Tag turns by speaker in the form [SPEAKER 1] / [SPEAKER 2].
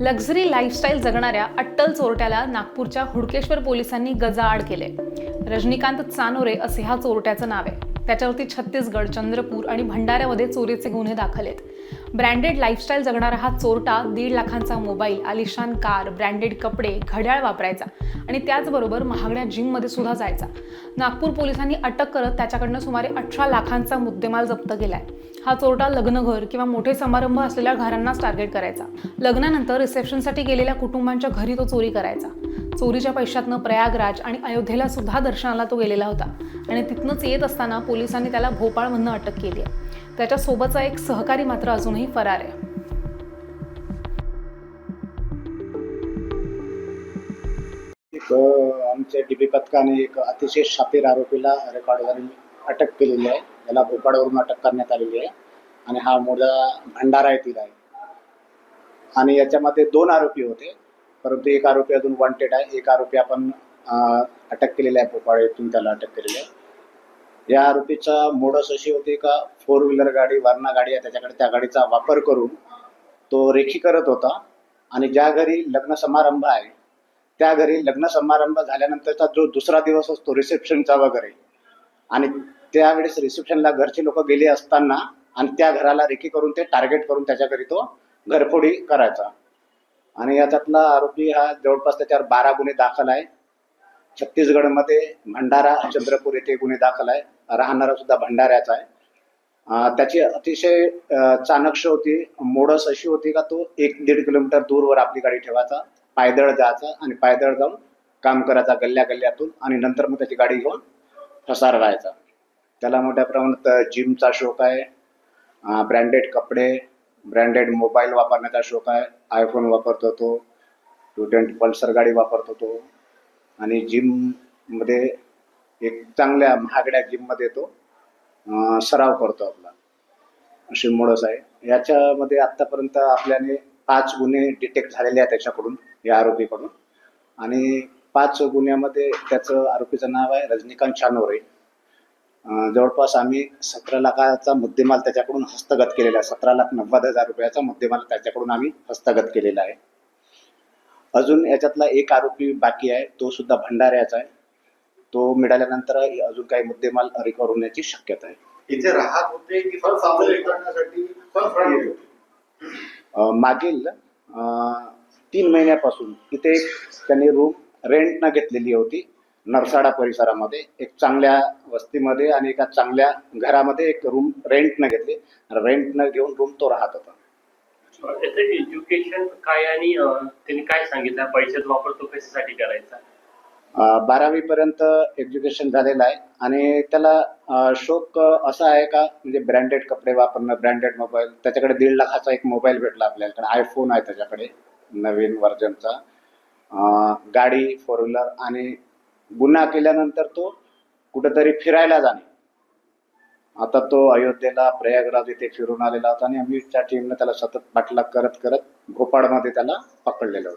[SPEAKER 1] Luxury lifestyle जगणाऱ्या अट्टल चोरट्याला नागपूरच्या हुडकेश्वर पोलिसांनी गजाआड केले। रजनीकांत चानोरे असे हा चोरट्याचं नाव आहे। त्याच्यावरती छत्तीसगड, चंद्रपूर आणि भंडाऱ्यामध्ये चोरीचे गुन्हे दाखल आहेत। ब्रँडेड लाईफस्टाईल जगणारा हा चोरटा 1.5 लाखांचा मोबाईल, आलिशान कार, ब्रँडेड कपडे, घड्याळ वापरायचा आणि त्याचबरोबर महागड्या जिममध्ये सुद्धा जायचा। नागपूर पोलिसांनी अटक करत त्याच्याकडनं सुमारे 18 लाखांचा मुद्देमाल जप्त केलाय। हा चोरटा लग्नघर किंवा मोठे समारंभ असलेल्या घरांनाच टार्गेट करायचा। लग्नानंतर रिसेप्शनसाठी गेलेल्या कुटुंबांच्या घरी तो चोरी करायचा। चोरीच्या पैशातनं प्रयागराज आणि अयोध्येला सुद्धा दर्शनाला तो गेलेला होता आणि तिथनंच येत असताना पोलिसांनी त्याला भोपाळमधनं अटक केली आहे। त्याच्यासोबतचा एक सहकारी मात्र अजूनही फरार आहे।
[SPEAKER 2] आमच्या डीबी पथकाने एक अतिशय शातीर आरोपीला रेकॉर्डवरून अटक केलेली आहे। याला भोपाळवरून अटक करण्यात आलेली आहे आणि हा मुलगा भंडारा येथील आहे आणि याच्यामध्ये 2 आरोपी होते, परंतु एक आरोपी अजून वॉन्टेड आहे। एक आरोपी आपण अटक केलेला आहे, भोपाळ येथून त्याला अटक केलेली आहे। या आरोपीचा मोडस अशी होती का 4 व्हीलर गाडी, वर्ना गाडी आहे त्याच्याकडे, त्या गाडीचा वापर करून तो रेखी करत होता आणि ज्या घरी लग्न समारंभ आहे त्या घरी लग्न समारंभ झाल्यानंतरचा जो दुसरा दिवस असतो रिसेप्शनचा वगैरे, आणि त्यावेळेस रिसेप्शनला घरचे लोक गेले असताना आणि त्या घराला रेकी करून ते टार्गेट करून त्याच्या घरी तो घरफोडी करायचा। आणि याच्यातला आरोपी हा जवळपास त्याच्यावर 12 गुन्हे दाखल आहे। छत्तीसगडमध्ये भंडारा, चंद्रपूर येथे गुन्हे दाखल आहे। राहणारा सुद्धा भंडाऱ्याचा आहे। त्याची अतिशय चाणक्ष होती, मोडस अशी होती का तो 1-1.5 किलोमीटर दूरवर आपली गाडी ठेवायचा, पायदळ जायचा आणि पायदळ जाऊन काम करायचा गल्ल्या गल्ल्यातून आणि नंतर मग त्याची गाडी घेऊन फसार व्हायचा। त्याला मोठ्या प्रमाणात जिमचा शौक आहे, ब्रँडेड कपडे, ब्रँडेड मोबाईल वापरण्याचा शौक आहे। आयफोन वापरतो तो, 220 पल्सर गाडी वापरतो तो आणि जिममध्ये एक चांगल्या महागड्या जिममध्ये तो सराव करतो आपला, अशी मोडस आहे। याच्यामध्ये आत्तापर्यंत आपल्याने 5 गुन्हे डिटेक्ट झालेले आहेत त्याच्याकडून, या आरोपीकडून, आणि 5 गुन्ह्यामध्ये त्याचं आरोपीचं नाव आहे रजनीकांत चानोरे। जवळपास आम्ही 17 लाखाचा मुद्देमाल त्याच्याकडून हस्तगत केलेला आहे। 17,90,000 रुपयाचा मुद्देमाल त्याच्याकडून आम्ही हस्तगत केलेला आहे। अजून याच्यातला एक आरोपी बाकी आहे, तो सुद्धा भंडाऱ्याचा आहे। तो मिळाल्यानंतर अजून काही मुद्देमाल रिकव्हर होण्याची शक्यता आहे।
[SPEAKER 3] इथे राहत होते की फक्त सामोरे करण्यासाठी
[SPEAKER 2] मागील 3 महिन्यापासून इथे त्यांनी रूम रेंटनं घेतलेली होती नरसाडा परिसरामध्ये, एक चांगल्या वस्तीमध्ये आणि एका चांगल्या घरामध्ये एक रूम रेंटनं घेतली। रेंटनं घेऊन रूम तो राहत होता।
[SPEAKER 4] एज्युकेशन काय आणि त्यांनी काय सांगितलं, पैशाचा वापर तो कशासाठी करायचा?
[SPEAKER 2] 12वी पर्यंत एज्युकेशन झालेलं आहे आणि त्याला शौक असा आहे का म्हणजे ब्रँडेड कपडे वापरणं, ब्रँडेड मोबाईल। त्याच्याकडे 1.5 लाखाचा एक मोबाईल भेटला आपल्याकडे, आयफोन आहे त्याच्याकडे नवीन व्हर्जनचा, गाडी 4 व्हीलर, आणि गुन्हा केल्यानंतर तो कुठेतरी फिरायला जाणे। आता तो अयोध्येला, प्रयागराज इथे फिरून आलेला होता आणि आम्ही त्या टीमने त्याला सतत पाठलाग करत करत भोपाळमध्ये त्याला पकडलेलं होतं।